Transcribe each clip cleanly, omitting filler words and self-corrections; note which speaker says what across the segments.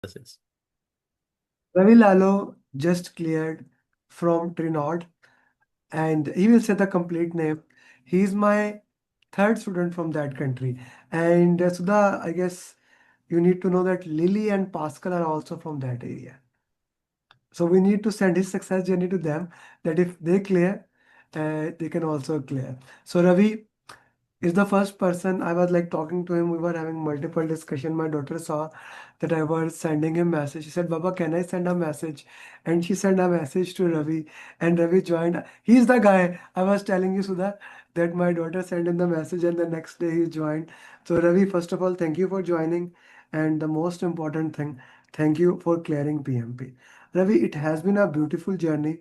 Speaker 1: is.
Speaker 2: Ravi Lalo just cleared from Trinidad, and he will say the complete name. He's my third student from that country. And Sudha, I guess you need to know that Lily and Pascal are also from that area. So we need to send his success journey to them, that if they clear, they can also clear. So Ravi is the first person. I was like talking to him. We were having multiple discussion. My daughter saw that I was sending him message. She said, Baba, can I send a message? And she sent a message to Ravi, and Ravi joined. He's the guy I was telling you, Sudha, that my daughter sent him the message, and the next day he joined. So Ravi, first of all, thank you for joining. And the most important thing, thank you for clearing PMP. Ravi, it has been a beautiful journey.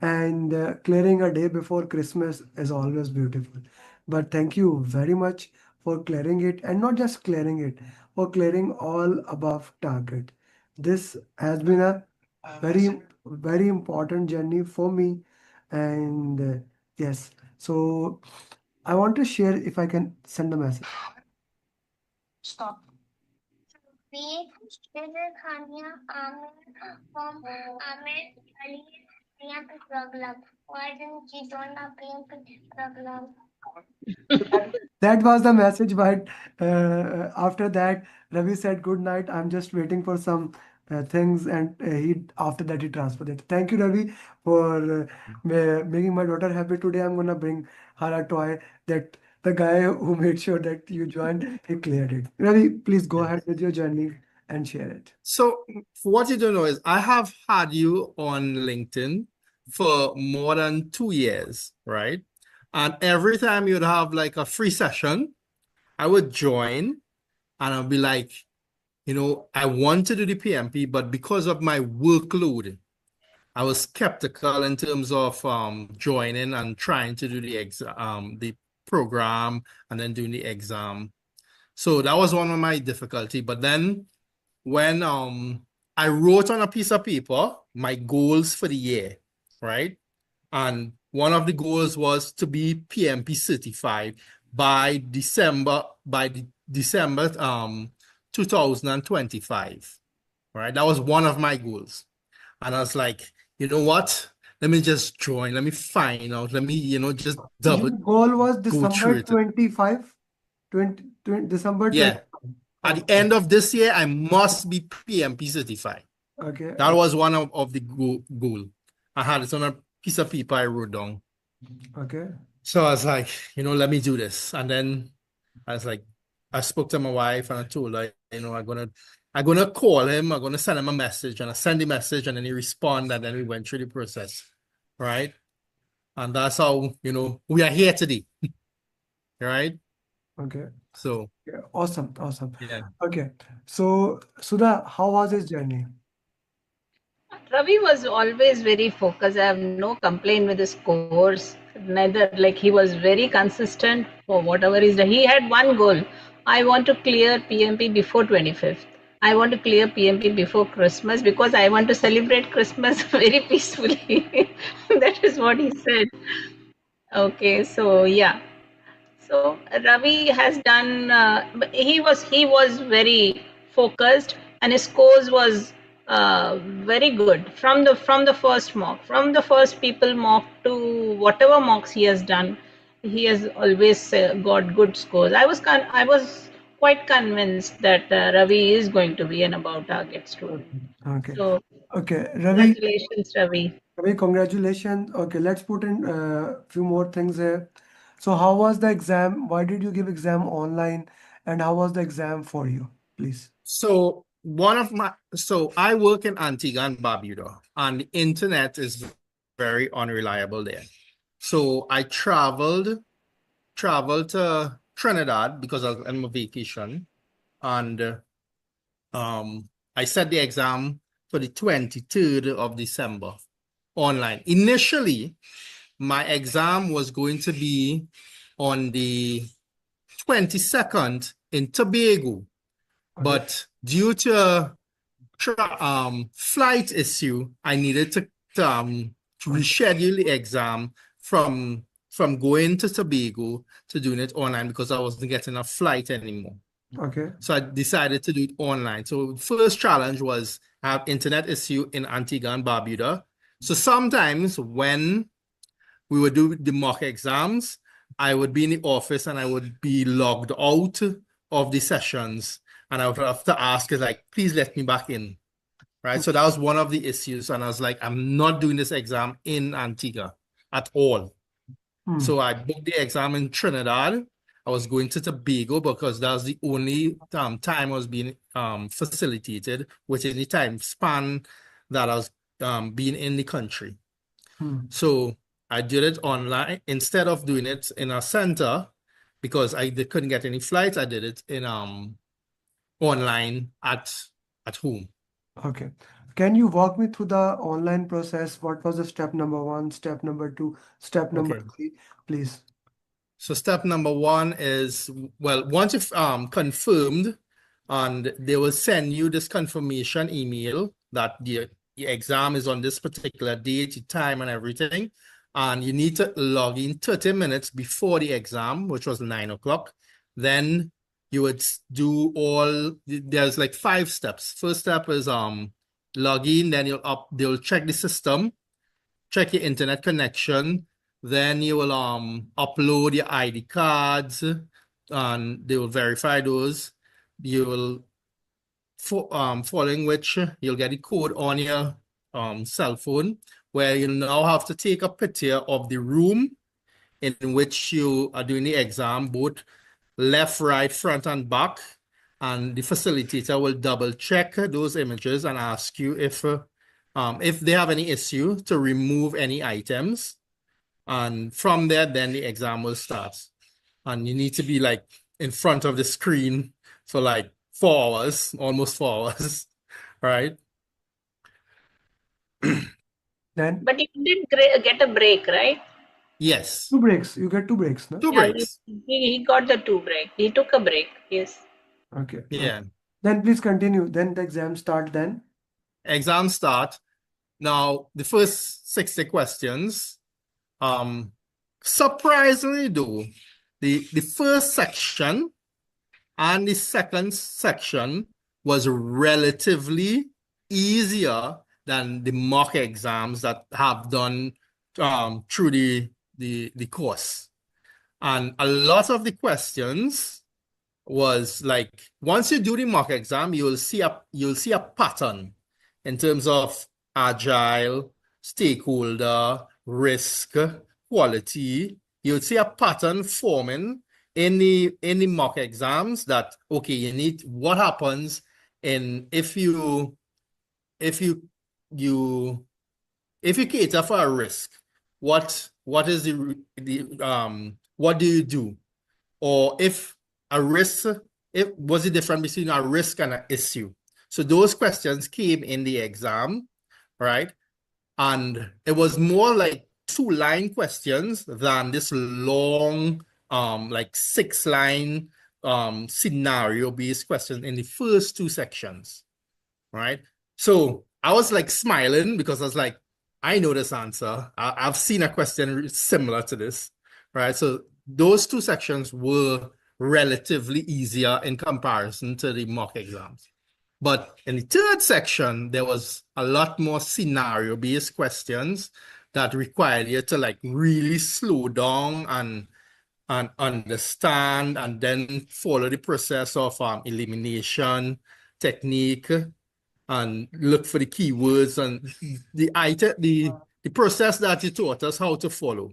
Speaker 2: And clearing a day before Christmas is always beautiful. But thank you very much for clearing it, and not just clearing it, for clearing all above target. This has been a very important journey for me. And yes, so I want to share, if I can send a message. Stop. We Khania Amin from Ahmed Ali PMP program. Why didn't you join the PMP program? That was the message, but after that, Ravi said, "Good night. I'm just waiting for some things," and he after that he transferred it. Thank you, Ravi, for making my daughter happy today. I'm gonna bring her a toy that the guy who made sure that you joined, he cleared it. Ravi, please go ahead
Speaker 1: Yes.
Speaker 2: with your journey and share it.
Speaker 1: So what you don't know is I have had you on LinkedIn for more than 2 years, right? And every time you'd have like a free session, I would join and I'd be like, I want to do the PMP, but because of my workload, I was skeptical in terms of joining and trying to do the program and then doing the exam. So that was one of my difficulty. But then when I wrote on a piece of paper my goals for the year, right? And one of the goals was to be PMP certified by December 2025. Right? That was one of my goals. And I was like, you know what? Let me just join. Let me find out. Let me, just double
Speaker 2: Your goal was
Speaker 1: go through
Speaker 2: December
Speaker 1: it.
Speaker 2: 25, 20 December 20.
Speaker 1: Yeah. At the
Speaker 2: Okay.
Speaker 1: end of this year, I must be PMP certified.
Speaker 2: Okay.
Speaker 1: That was one of the goal. I had it on a piece of paper I wrote down.
Speaker 2: Okay.
Speaker 1: So I was like, let me do this. And then I was like, I spoke to my wife and I told her, I'm gonna call him, I'm gonna send him a message, and I send the message and then he responded, and then we went through the process. Right. And that's how, we are here today. Right.
Speaker 2: Okay.
Speaker 1: So
Speaker 2: Yeah, awesome, awesome.
Speaker 1: yeah.
Speaker 2: Okay, so Sudha, how was his journey?
Speaker 3: Ravi was always very focused. I have no complaint with his course. Neither, like, he was very consistent for whatever is done. He had one goal. I want to clear PMP before 25th. I want to clear PMP before Christmas because I want to celebrate Christmas very peacefully. That is what he said. Okay, so yeah. So Ravi has done. But he was very focused, and his scores was very good from the first mock, from the first people mock to whatever mocks he has done. He has always got good scores. I was quite convinced that Ravi is going to be an above target student.
Speaker 2: Okay, okay,
Speaker 3: So
Speaker 2: okay.
Speaker 3: congratulations, Ravi.
Speaker 2: Ravi, congratulations. Okay, let's put in a few more things here. So, how was the exam? Why did you give exam online? And how was the exam for you? Please.
Speaker 1: So I work in Antigua and Barbuda, and the internet is very unreliable there. So I traveled to Trinidad because I was on my vacation, and I set the exam for the 23rd of December online. Initially, my exam was going to be on the 22nd in Tobago,
Speaker 2: Okay.
Speaker 1: but due to flight issue, I needed to
Speaker 2: Okay.
Speaker 1: reschedule the exam from going to Tobago to doing it online because I wasn't getting a flight anymore.
Speaker 2: Okay.
Speaker 1: So I decided to do it online. So first challenge was I have internet issue in Antigua and Barbuda. So sometimes when we would do the mock exams, I would be in the office and I would be logged out of the sessions. And I would have to ask, like, please let me back in. Right. So that was one of the issues. And I was like, I'm not doing this exam in Antigua at all. So I booked the exam in Trinidad. I was going to Tobago because that was the only time I was being facilitated within the time span that I was being in the country. So I did it online instead of doing it in a center because couldn't get any flights. I did it in online at home.
Speaker 2: Okay. Can you walk me through the online process? What was the step number one, step number two, step number
Speaker 1: Okay.
Speaker 2: three, please?
Speaker 1: So step number one is, well, once you've confirmed, and they will send you this confirmation email that the exam is on this particular date, time, and everything. And you need to log in 30 minutes before the exam, which was 9 o'clock. Then you would do there's like 5 steps. First step is log in, then they'll check the system, check your internet connection. Then you will upload your ID cards and they will verify those. You will following which you'll get a code on your cell phone where you now have to take a picture of the room in which you are doing the exam, both left, right, front, and back. And the facilitator will double check those images and ask you if they have any issue to remove any items. And from there, then the exam will start. And you need to be like in front of the screen for like 4 hours, almost 4 hours, right?
Speaker 2: Then
Speaker 3: But you did get a break, right?
Speaker 1: Yes,
Speaker 2: two breaks. You get two breaks, no?
Speaker 1: two
Speaker 3: Yeah,
Speaker 1: breaks.
Speaker 3: he got the 2 break. He took a break. Yes.
Speaker 2: Okay. Okay.
Speaker 1: Yeah.
Speaker 2: Then please continue. Then the exam start then.
Speaker 1: Exam start. Now, the first 60 questions, surprisingly though, the first section and the second section was relatively easier than the mock exams that have done through the course. And a lot of the questions was like, once you do the mock exam, you'll see a pattern in terms of agile, stakeholder, risk, quality. You'll see a pattern forming in the mock exams that, okay, you need what happens in if you if you cater for a risk, what is what do you do? Or if a risk, what's the difference between a risk and an issue? So those questions came in the exam, right? And it was more like 2-line questions than this long, like 6-line scenario-based question in the first 2 sections, right? So I was like smiling because I was like, I know this answer. I've seen a question similar to this, right? So those 2 sections were relatively easier in comparison to the mock exams. But in the third section, there was a lot more scenario-based questions that required you to like really slow down and understand and then follow the process of elimination technique and look for the keywords and the process that you taught us how to follow.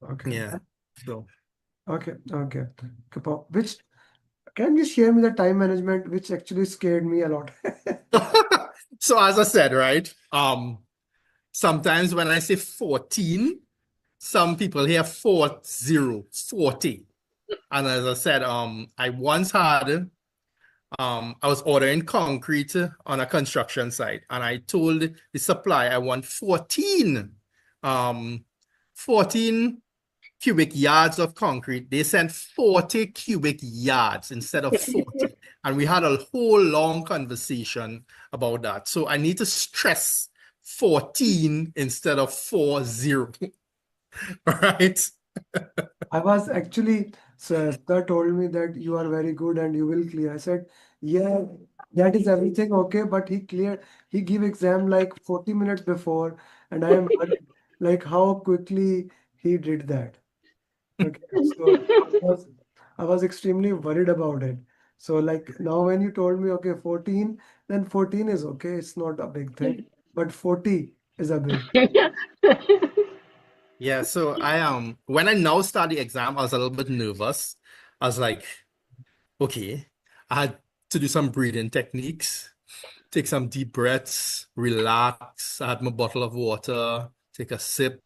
Speaker 2: Okay.
Speaker 1: Yeah. So
Speaker 2: Okay. Okay. Which can you share me the time management, which actually scared me a lot?
Speaker 1: so as I said, right? Sometimes when I say 14, some people hear 40. And as I said, I once had I was ordering concrete on a construction site, and I told the supplier I want 14 cubic yards of concrete. They sent 40 cubic yards instead of 40. And we had a whole long conversation about that. So I need to stress 14 instead of 40. Right?
Speaker 2: I was actually So sir told me that you are very good and you will clear. I said, yeah, that is everything okay, but he give exam like 40 minutes before, and I am worried, like how quickly he did that. Okay, so I was extremely worried about it. So like now when you told me okay 14, then 14 is okay, it's not a big thing, but 40 is a big.
Speaker 1: Yeah, so when I now start the exam, I was a little bit nervous. I was like, okay, I had to do some breathing techniques, take some deep breaths, relax. I had my bottle of water, take a sip,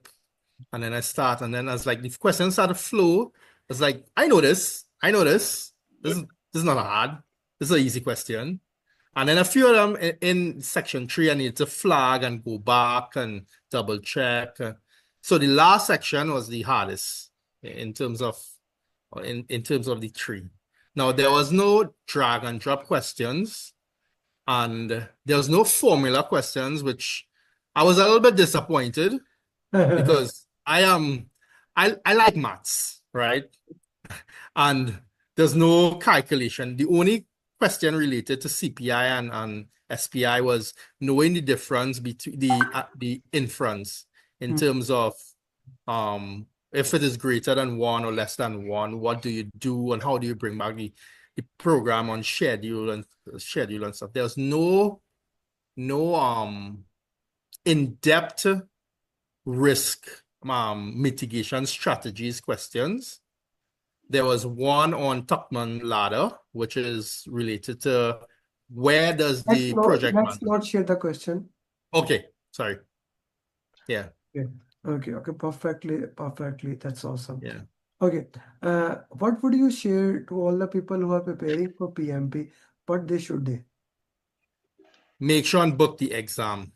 Speaker 1: and then I start. And then I was like, the questions started to flow. I was like, I know this. I know this. This is not hard. This is an easy question. And then a few of them in section 3, I need to flag and go back and double check. So the last section was the hardest in terms of in terms of the three. Now there was no drag and drop questions, and there was no formula questions, which I was a little bit disappointed because I like maths, right? And there's no calculation. The only question related to CPI and SPI was knowing the difference between the inference in terms of if it is greater than one or less than one, what do you do and how do you bring back the program on schedule and stuff. There's no in-depth risk mitigation strategies questions. There was one on Tuckman ladder, which is related to where does the project
Speaker 2: Let's
Speaker 1: manager.
Speaker 2: not share the question.
Speaker 1: Okay, sorry. Yeah,
Speaker 2: Okay, perfectly. That's awesome.
Speaker 1: yeah.
Speaker 2: Okay, what would you share to all the people who are preparing for PMP? What they should do?
Speaker 1: Make sure and book the exam.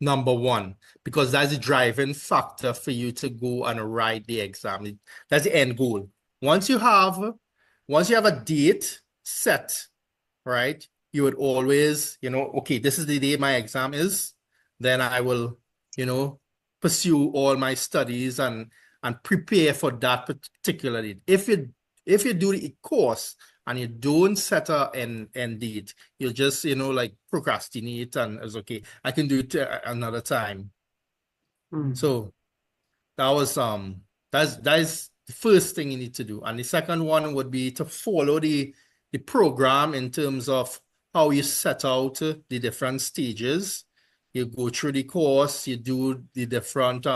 Speaker 1: Number one, because that's the driving factor for you to go and write the exam. That's the end goal. Once you have a date set, right? You would always, okay, this is the day my exam is, then I will, pursue all my studies and prepare for that particular date. If you do the course and you don't set a end date, you'll just, like procrastinate and it's okay. I can do it another time. So that is the first thing you need to do. And the second one would be to follow the program in terms of how you set out the different stages. You go through the course, you do the different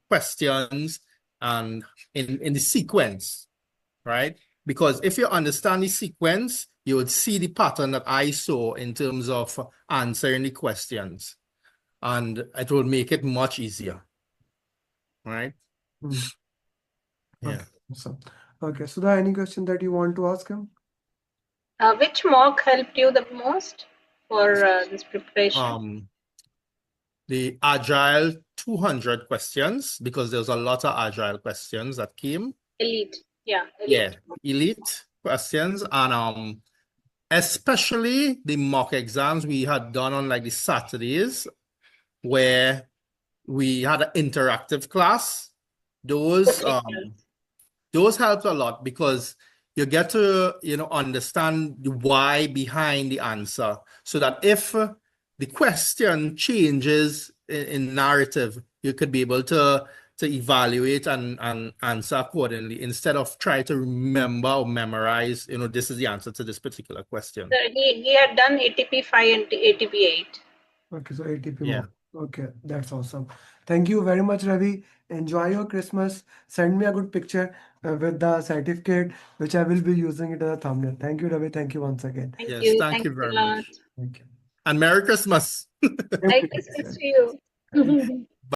Speaker 1: questions and in the sequence, right? Because if you understand the sequence, you would see the pattern that I saw in terms of answering the questions, and it will make it much easier, right? Yeah.
Speaker 2: Okay, awesome. Okay, Sudha, any question that you want to ask him?
Speaker 3: Which mock helped you the most for this preparation?
Speaker 1: The Agile 200 questions, because there's a lot of Agile questions that came.
Speaker 3: Elite. Yeah,
Speaker 1: Yeah, elite questions, and especially the mock exams we had done on like the Saturdays where we had an interactive class. Those helped a lot because you get to understand the why behind the answer, so that if the question changes in narrative, you could be able to evaluate and answer accordingly instead of try to remember or memorize, this is the answer to this particular question.
Speaker 3: So he had done ATP 5 and ATP 8.
Speaker 2: Okay, so ATP
Speaker 1: Yeah.
Speaker 2: mock. Okay, that's awesome. Thank you very much, Ravi. Enjoy your Christmas. Send me a good picture with the certificate, which I will be using it as a thumbnail. Thank you, Ravi. Thank you once again.
Speaker 3: Thank
Speaker 1: Yes,
Speaker 3: you.
Speaker 1: thank
Speaker 3: Thanks
Speaker 1: you very
Speaker 3: a lot.
Speaker 1: much.
Speaker 2: Thank you.
Speaker 1: And Merry Christmas.
Speaker 3: Merry Christmas to you.